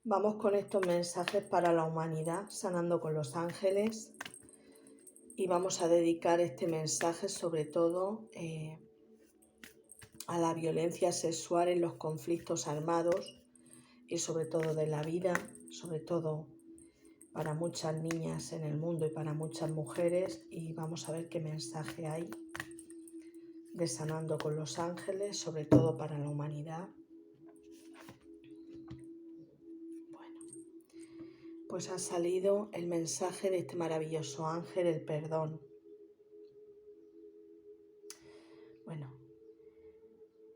Vamos con estos mensajes para la humanidad, sanando con los ángeles, y vamos a dedicar este mensaje sobre todo a la violencia sexual en los conflictos armados y sobre todo de la vida, sobre todo para muchas niñas en el mundo y para muchas mujeres, y vamos a ver qué mensaje hay de sanando con los ángeles, sobre todo para la humanidad. Pues ha salido el mensaje de este maravilloso ángel, el perdón. Bueno,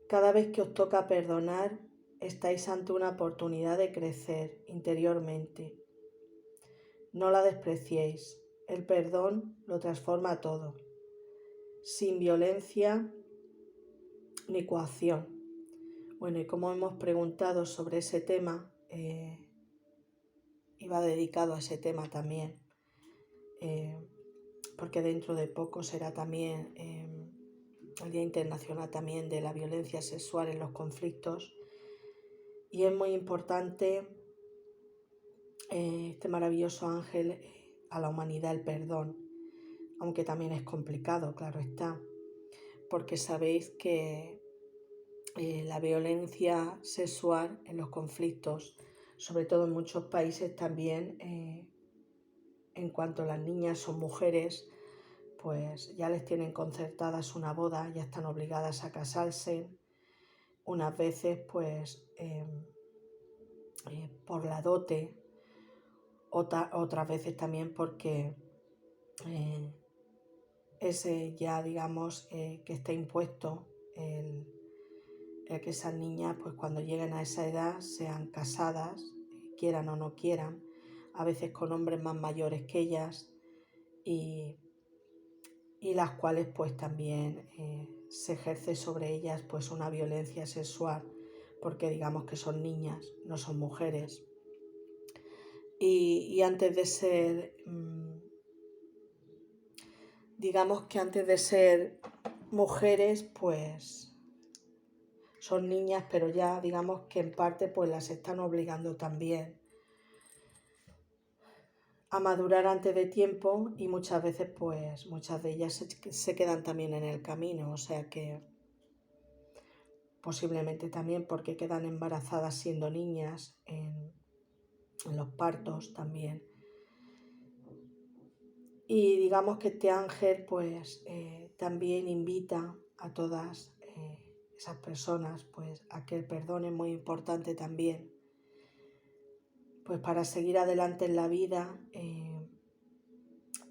cada vez que os toca perdonar, estáis ante una oportunidad de crecer interiormente. No la despreciéis. El perdón lo transforma todo, sin violencia ni coacción. Bueno, y como hemos preguntado sobre ese tema, iba dedicado a ese tema también, porque dentro de poco será también el Día Internacional también de la Violencia Sexual en los Conflictos, y es muy importante este maravilloso ángel a la humanidad, el perdón, aunque también es complicado, claro está, porque sabéis que la violencia sexual en los conflictos, sobre todo en muchos países también, en cuanto las niñas son mujeres, pues ya les tienen concertadas una boda, ya están obligadas a casarse, unas veces pues por la dote, otras veces también porque ese ya digamos que está impuesto el que esas niñas pues cuando lleguen a esa edad sean casadas, quieran o no quieran, a veces con hombres más mayores que ellas, y las cuales pues también se ejerce sobre ellas pues una violencia sexual, porque digamos que son niñas, no son mujeres. Y antes de ser, digamos que antes de ser mujeres, pues son niñas, pero ya digamos que en parte pues las están obligando también a madurar antes de tiempo, y muchas veces pues muchas de ellas se quedan también en el camino, o sea que posiblemente también porque quedan embarazadas siendo niñas en los partos también. Y digamos que este ángel pues también invita a todas esas personas pues a que el perdón es muy importante también, pues para seguir adelante en la vida,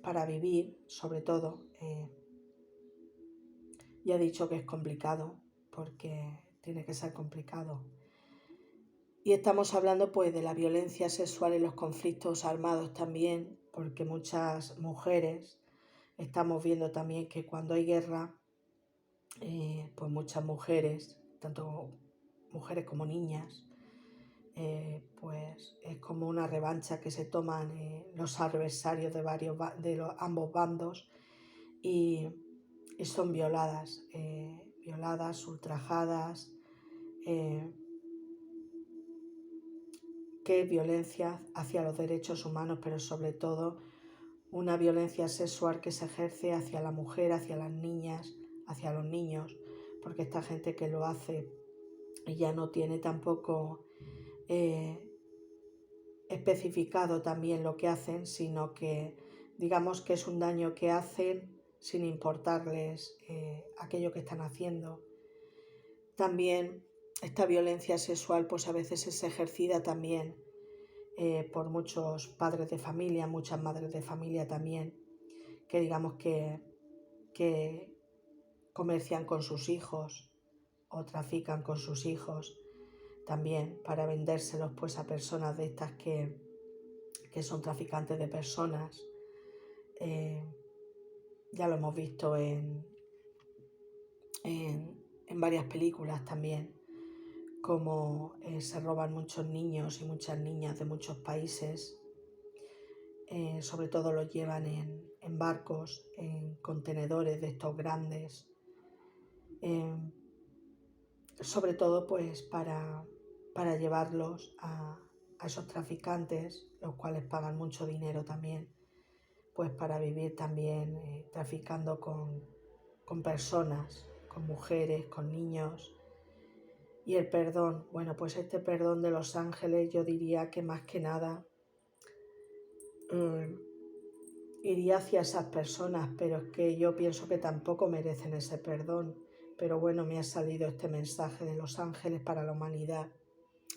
para vivir sobre todo. Ya he dicho que es complicado porque tiene que ser complicado. Y estamos hablando pues de la violencia sexual en los conflictos armados también, porque muchas mujeres estamos viendo también que cuando hay guerra, pues muchas mujeres, tanto mujeres como niñas, pues es como una revancha que se toman los adversarios de ambos bandos, y son violadas, ultrajadas. Que violencia hacia los derechos humanos, pero sobre todo una violencia sexual que se ejerce hacia la mujer, hacia las niñas, hacia los niños, porque esta gente que lo hace ya no tiene tampoco especificado también lo que hacen, sino que digamos que es un daño que hacen sin importarles aquello que están haciendo. También esta violencia sexual pues a veces es ejercida también por muchos padres de familia, muchas madres de familia también, que digamos que comercian con sus hijos o trafican con sus hijos también para vendérselos pues a personas de estas que son traficantes de personas. Ya lo hemos visto en varias películas también, como se roban muchos niños y muchas niñas de muchos países, sobre todo los llevan en barcos, en contenedores de estos grandes, sobre todo pues para llevarlos a esos traficantes, los cuales pagan mucho dinero también, pues para vivir también traficando con personas, con mujeres, con niños. Y el perdón, bueno, pues este perdón de los ángeles yo diría que más que nada iría hacia esas personas, pero es que yo pienso que tampoco merecen ese perdón. Pero bueno, me ha salido este mensaje de los ángeles para la humanidad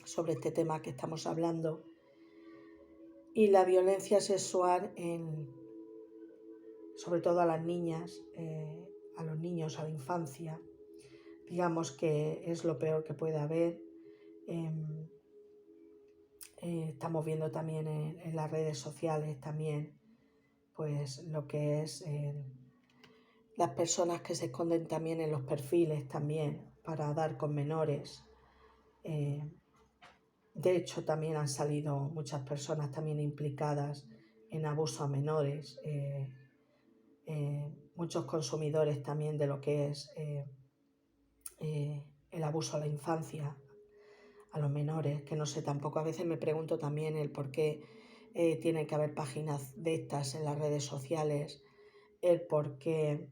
sobre este tema que estamos hablando. Y la violencia sexual, sobre todo a las niñas, a los niños, a la infancia, digamos que es lo peor que puede haber. Estamos viendo también en las redes sociales también pues lo que es las personas que se esconden también en los perfiles también para dar con menores. De hecho también han salido muchas personas también implicadas en abuso a menores, muchos consumidores también de lo que es el abuso a la infancia, a los menores, que no sé, tampoco a veces me pregunto también el por qué tiene que haber páginas de estas en las redes sociales, el por qué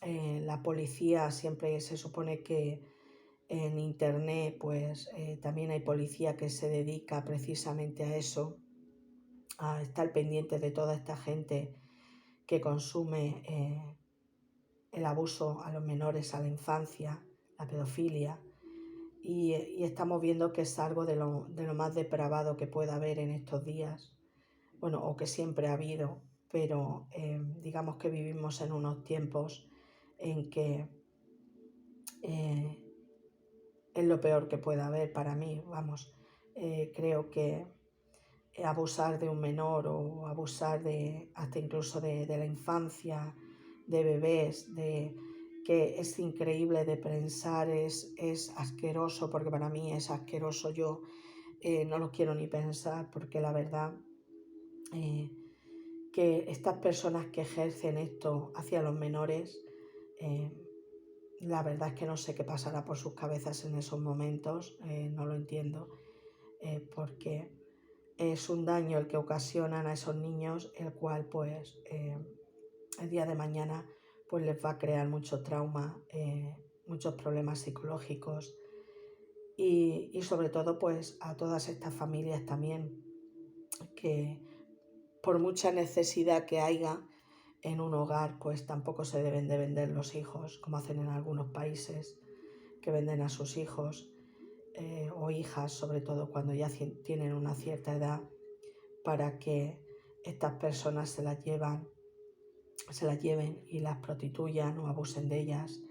la policía siempre se supone que en internet pues también hay policía que se dedica precisamente a eso, a estar pendiente de toda esta gente que consume el abuso a los menores, a la infancia, la pedofilia. Y estamos viendo que es algo de lo más depravado que pueda haber en estos días, bueno, o que siempre ha habido, pero digamos que vivimos en unos tiempos en que es lo peor que pueda haber para mí, vamos. Creo que abusar de un menor o abusar hasta incluso de la infancia, de bebés, que es increíble de pensar, es asqueroso, porque para mí es asqueroso. Yo no lo quiero ni pensar, porque la verdad que estas personas que ejercen esto hacia los menores, la verdad es que no sé qué pasará por sus cabezas en esos momentos, no lo entiendo, porque es un daño el que ocasionan a esos niños, el cual pues el día de mañana pues les va a crear mucho trauma, muchos problemas psicológicos y sobre todo pues a todas estas familias también que por mucha necesidad que haya en un hogar pues tampoco se deben de vender los hijos como hacen en algunos países, que venden a sus hijos o hijas, sobre todo cuando ya tienen una cierta edad, para que estas personas se las lleven y las prostituyan o abusen de ellas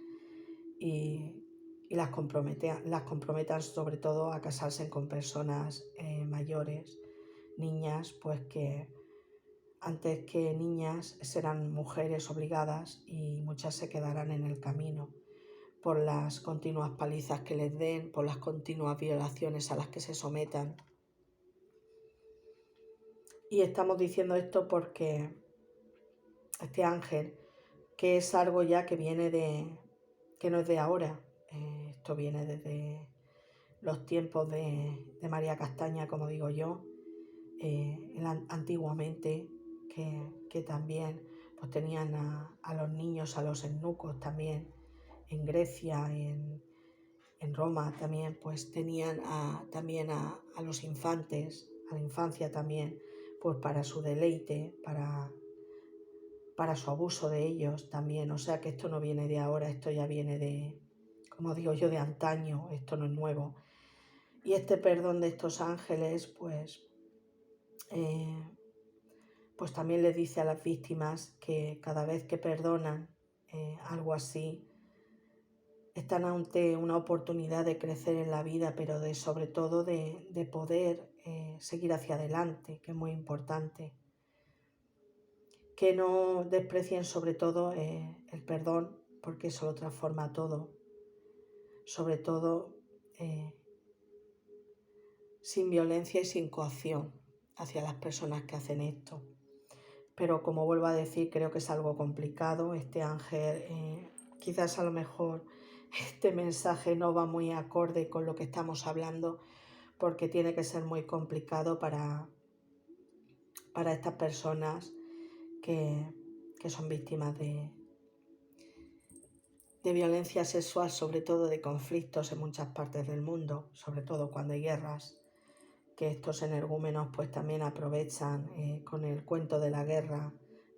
y las comprometan sobre todo a casarse con personas mayores, niñas, pues que antes que niñas serán mujeres obligadas y muchas se quedarán en el camino por las continuas palizas que les den, por las continuas violaciones a las que se sometan. Y estamos diciendo esto porque este ángel, que es algo ya que viene que no es de ahora, esto viene desde los tiempos de María Castaña, como digo yo, antiguamente, que también pues tenían a los niños, a los eunucos también, en Grecia, en Roma también, pues tenían también a los infantes, a la infancia también, pues para su deleite, para su abuso de ellos también. O sea que esto no viene de ahora, esto ya viene de, como digo yo, de antaño, esto no es nuevo. Y este perdón de estos ángeles, pues también les dice a las víctimas que cada vez que perdonan algo así, están ante una oportunidad de crecer en la vida, pero sobre todo de poder seguir hacia adelante, que es muy importante. Que no desprecien sobre todo el perdón, porque eso lo transforma todo. Sobre todo sin violencia y sin coacción hacia las personas que hacen esto. Pero como vuelvo a decir, creo que es algo complicado. Este ángel, quizás a lo mejor este mensaje no va muy acorde con lo que estamos hablando, porque tiene que ser muy complicado para estas personas que son víctimas de violencia sexual, sobre todo de conflictos en muchas partes del mundo, sobre todo cuando hay guerras, que estos energúmenos pues también aprovechan con el cuento de la guerra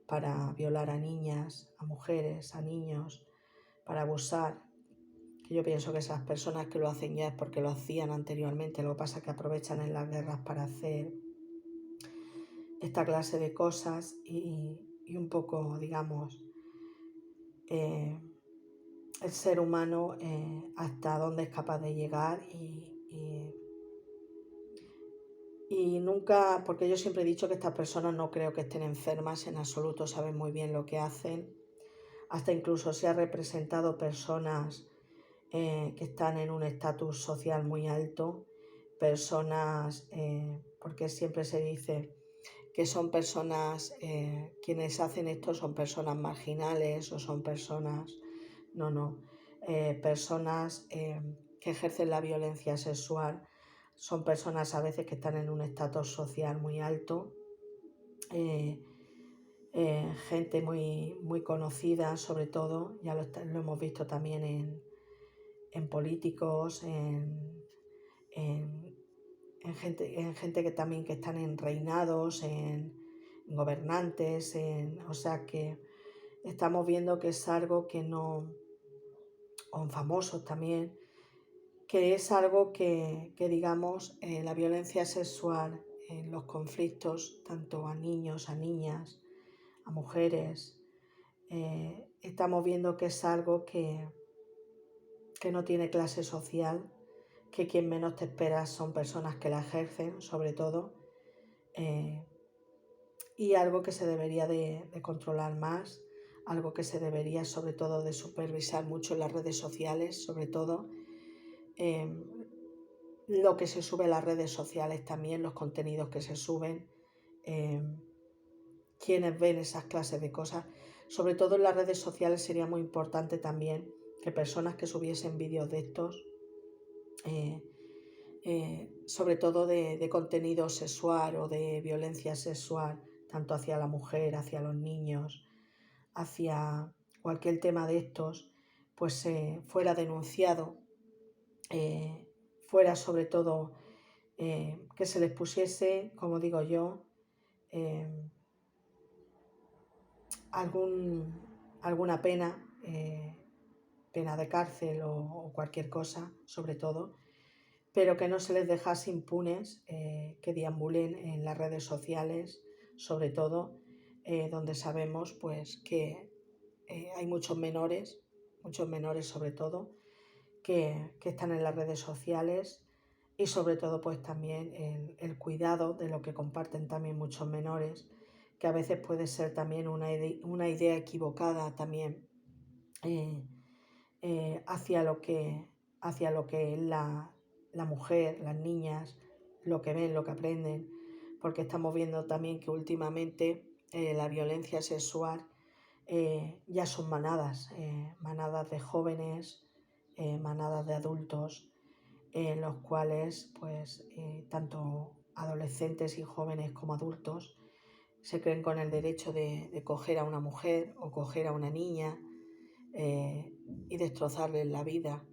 para violar a niñas, a mujeres, a niños, para abusar. Que yo pienso que esas personas que lo hacen ya es porque lo hacían anteriormente, lo que pasa es que aprovechan en las guerras para hacer esta clase de cosas y un poco, digamos, el ser humano hasta dónde es capaz de llegar y nunca, porque yo siempre he dicho que estas personas no creo que estén enfermas en absoluto, saben muy bien lo que hacen, hasta incluso se ha representado personas que están en un estatus social muy alto, personas, porque siempre se dice que son personas, quienes hacen esto son personas marginales o son personas, no, personas que ejercen la violencia sexual, son personas a veces que están en un estatus social muy alto, gente muy conocida sobre todo, ya lo hemos visto también en políticos, en gente que también que están en reinados, en gobernantes, o sea que estamos viendo que es algo que no, o en famosos también, que es algo que digamos, la violencia sexual en los conflictos, tanto a niños, a niñas, a mujeres, estamos viendo que es algo que no tiene clase social, que quien menos te esperas son personas que la ejercen, sobre todo, y algo que se debería de controlar más, algo que se debería sobre todo de supervisar mucho en las redes sociales, sobre todo lo que se sube a las redes sociales también, los contenidos que se suben, quienes ven esas clases de cosas. Sobre todo en las redes sociales sería muy importante también que personas que subiesen vídeos de estos, sobre todo de contenido sexual o de violencia sexual, tanto hacia la mujer, hacia los niños, hacia cualquier tema de estos, pues fuera denunciado, fuera sobre todo que se les pusiese, como digo yo, alguna pena, pena de cárcel o cualquier cosa, sobre todo, pero que no se les dejase impunes, que deambulen en las redes sociales, sobre todo, donde sabemos pues que hay muchos menores sobre todo, que están en las redes sociales y sobre todo pues también el cuidado de lo que comparten también muchos menores, que a veces puede ser también una idea equivocada también hacia lo que es la mujer, las niñas, lo que ven, lo que aprenden, porque estamos viendo también que últimamente la violencia sexual ya son manadas, manadas de jóvenes, manadas de adultos, en los cuales pues tanto adolescentes y jóvenes como adultos se creen con el derecho de coger a una mujer o coger a una niña y destrozarles la vida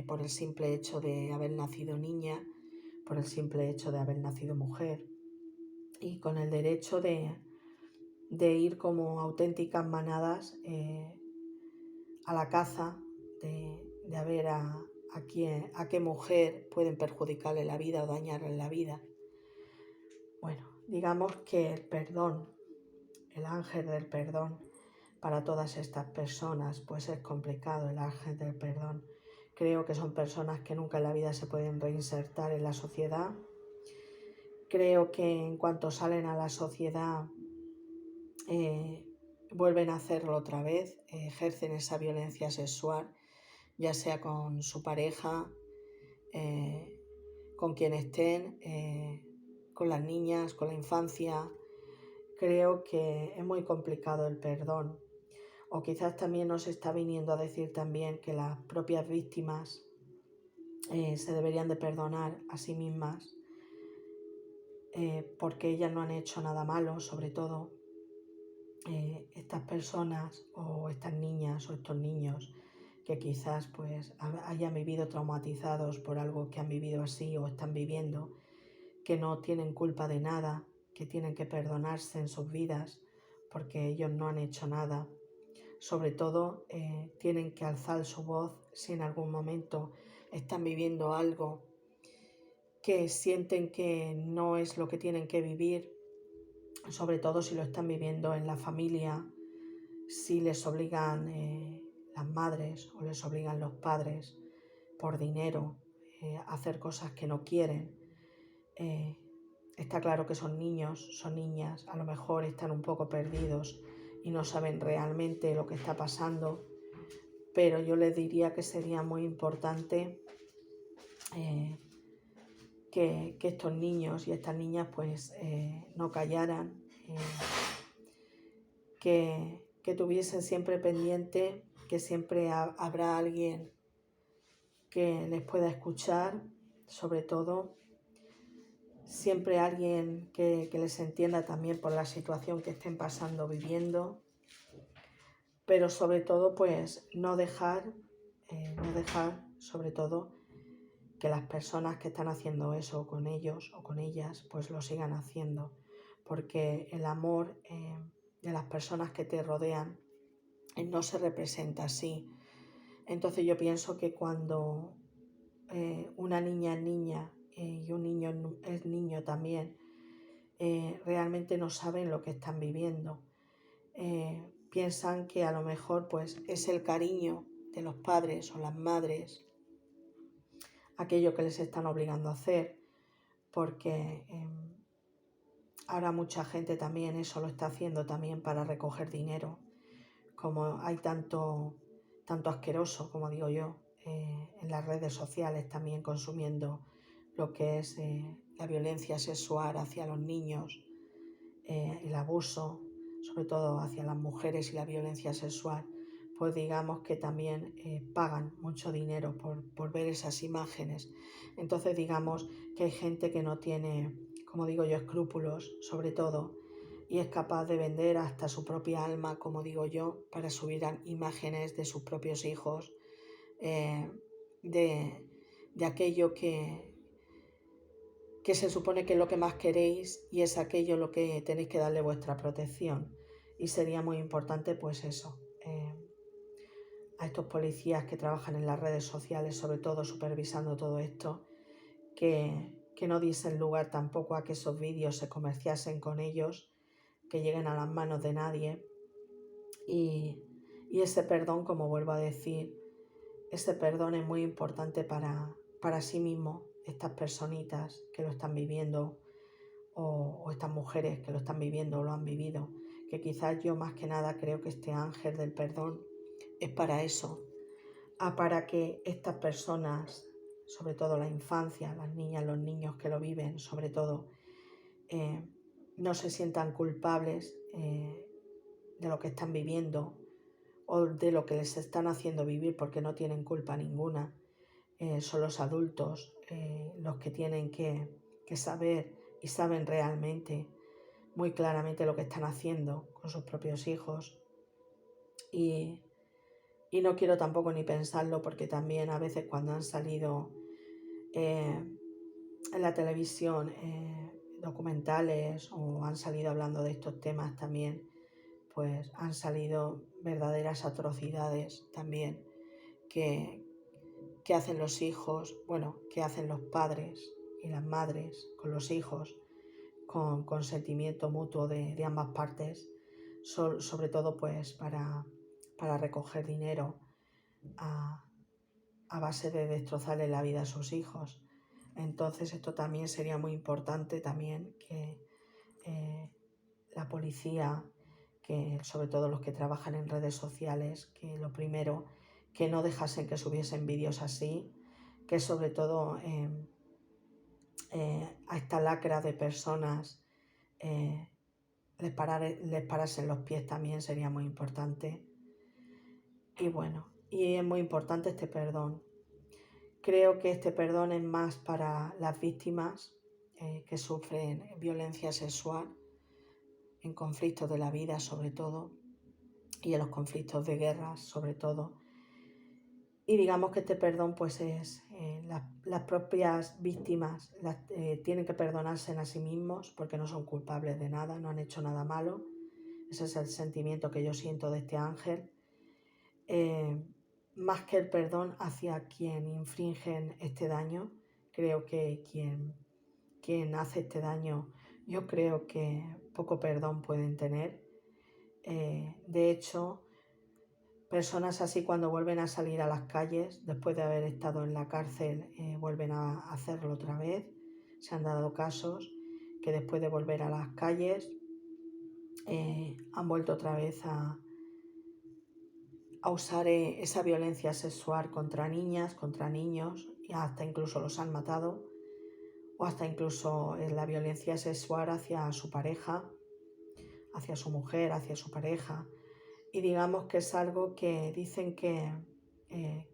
por el simple hecho de haber nacido niña, por el simple hecho de haber nacido mujer, y con el derecho de ir como auténticas manadas a la caza, de a ver a qué mujer pueden perjudicarle la vida o dañarle la vida. Bueno, digamos que el perdón, el ángel del perdón, para todas estas personas, pues es complicado el ángel del perdón. Creo que son personas que nunca en la vida se pueden reinsertar en la sociedad. Creo que en cuanto salen a la sociedad vuelven a hacerlo otra vez, ejercen esa violencia sexual, ya sea con su pareja, con quien estén, con las niñas, con la infancia. Creo que es muy complicado el perdón. O quizás también nos está viniendo a decir también que las propias víctimas se deberían de perdonar a sí mismas, porque ellas no han hecho nada malo. Sobre todo estas personas o estas niñas o estos niños que quizás pues hayan vivido traumatizados por algo que han vivido así o están viviendo, que no tienen culpa de nada, que tienen que perdonarse en sus vidas porque ellos no han hecho nada. Sobre todo tienen que alzar su voz si en algún momento están viviendo algo que sienten que no es lo que tienen que vivir, sobre todo si lo están viviendo en la familia, si les obligan las madres o les obligan los padres por dinero a hacer cosas que no quieren. Está claro que son niños, son niñas, a lo mejor están un poco perdidos y no saben realmente lo que está pasando, pero yo les diría que sería muy importante que estos niños y estas niñas pues no callaran, que tuviesen siempre pendiente que siempre habrá alguien que les pueda escuchar, sobre todo siempre alguien que les entienda también por la situación que estén pasando, viviendo, pero sobre todo pues no dejar sobre todo que las personas que están haciendo eso con ellos o con ellas pues lo sigan haciendo, porque el amor de las personas que te rodean no se representa así. Entonces yo pienso que cuando una niña es niña y un niño es niño también, realmente no saben lo que están viviendo. Piensan que a lo mejor pues es el cariño de los padres o las madres aquello que les están obligando a hacer, porque ahora mucha gente también eso lo está haciendo también para recoger dinero. Como hay tanto asqueroso, como digo yo, en las redes sociales también consumiendo lo que es la violencia sexual hacia los niños, el abuso, sobre todo hacia las mujeres y la violencia sexual, pues digamos que también pagan mucho dinero por ver esas imágenes. Entonces digamos que hay gente que no tiene, como digo yo, escrúpulos, sobre todo, y es capaz de vender hasta su propia alma, como digo yo, para subir imágenes de sus propios hijos, de aquello que se supone que es lo que más queréis y es aquello lo que tenéis que darle vuestra protección. Y sería muy importante pues eso, a estos policías que trabajan en las redes sociales, sobre todo supervisando todo esto, que no diesen lugar tampoco a que esos vídeos se comerciasen con ellos, que lleguen a las manos de nadie. Y ese perdón, como vuelvo a decir, ese perdón es muy importante para sí mismo, estas personitas que lo están viviendo o estas mujeres que lo están viviendo o lo han vivido, que quizás yo más que nada creo que este ángel del perdón es para eso, para que estas personas, sobre todo la infancia, las niñas, los niños que lo viven, sobre todo, no se sientan culpables de lo que están viviendo o de lo que les están haciendo vivir, porque no tienen culpa ninguna. Son los adultos los que tienen que saber y saben realmente muy claramente lo que están haciendo con sus propios hijos. Y no quiero tampoco ni pensarlo, porque también a veces cuando han salido en la televisión documentales o han salido hablando de estos temas también, pues han salido verdaderas atrocidades también que hacen los hijos, bueno, que hacen los padres y las madres con los hijos, con consentimiento mutuo de ambas partes, sobre todo pues para recoger dinero a base de destrozarle la vida a sus hijos. Entonces esto también sería muy importante también que la policía, que sobre todo los que trabajan en redes sociales, que lo primero, que no dejasen que subiesen vídeos así, que sobre todo a esta lacra de personas les parasen los pies también sería muy importante. Y bueno, y es muy importante este perdón, Creo que este perdón es más para las víctimas que sufren violencia sexual en conflictos de la vida sobre todo y en los conflictos de guerra sobre todo. Y digamos que este perdón pues es las propias víctimas tienen que perdonarse a sí mismos porque no son culpables de nada, no han hecho nada malo. Ese es el sentimiento que yo siento de este ángel. Más que el perdón hacia quien infringen este daño, creo que quien hace este daño, yo creo que poco perdón pueden tener. De hecho, personas así cuando vuelven a salir a las calles, después de haber estado en la cárcel, vuelven a hacerlo otra vez. Se han dado casos que después de volver a las calles han vuelto otra vez a usar esa violencia sexual contra niñas, contra niños, y hasta incluso los han matado, o hasta incluso la violencia sexual hacia su pareja, hacia su mujer, hacia su pareja. Y digamos que es algo que dicen que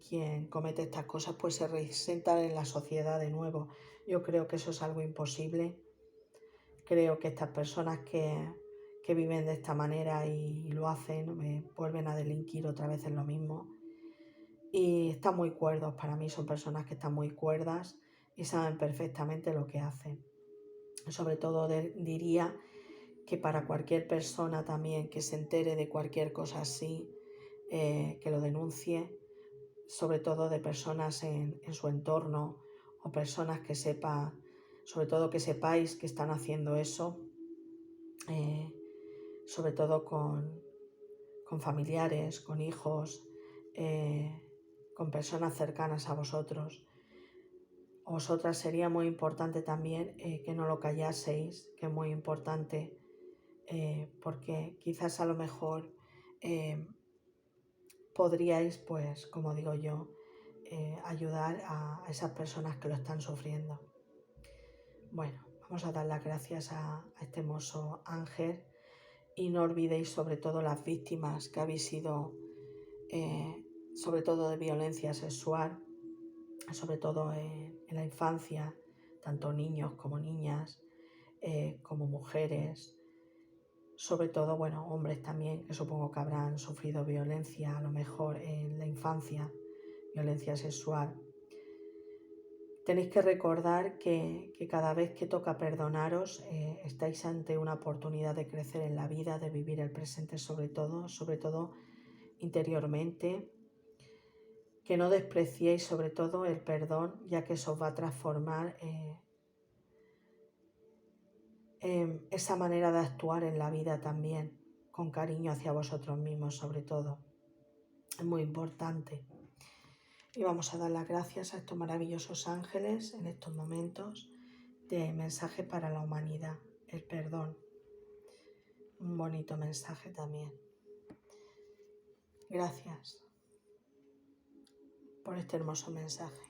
quien comete estas cosas pues se reinserta en la sociedad de nuevo. Yo creo que eso es algo imposible. Creo que estas personas que viven de esta manera y lo hacen, vuelven a delinquir otra vez en lo mismo. Y están muy cuerdos, para mí son personas que están muy cuerdas y saben perfectamente lo que hacen. Sobre todo diría que para cualquier persona también que se entere de cualquier cosa así, que lo denuncie, sobre todo de personas en su entorno o personas que sepan, sobre todo que sepáis que están haciendo eso, sobre todo con familiares, con hijos, con personas cercanas a vosotros. A vosotras sería muy importante también que no lo callaseis, que es muy importante, porque quizás a lo mejor podríais, pues, como digo yo, ayudar a esas personas que lo están sufriendo. Bueno, vamos a dar las gracias a este hermoso ángel y no olvidéis sobre todo las víctimas que habéis sido, sobre todo de violencia sexual, sobre todo en la infancia, tanto niños como niñas, como mujeres, sobre todo, bueno, hombres también, que supongo que habrán sufrido violencia a lo mejor en la infancia, violencia sexual. Tenéis que recordar que cada vez que toca perdonaros, estáis ante una oportunidad de crecer en la vida, de vivir el presente sobre todo interiormente. Que no despreciéis sobre todo el perdón, ya que eso os va a transformar en esa manera de actuar en la vida también, con cariño hacia vosotros mismos sobre todo. Es muy importante. Y vamos a dar las gracias a estos maravillosos ángeles en estos momentos de mensaje para la humanidad, el perdón. Un bonito mensaje también. Gracias por este hermoso mensaje.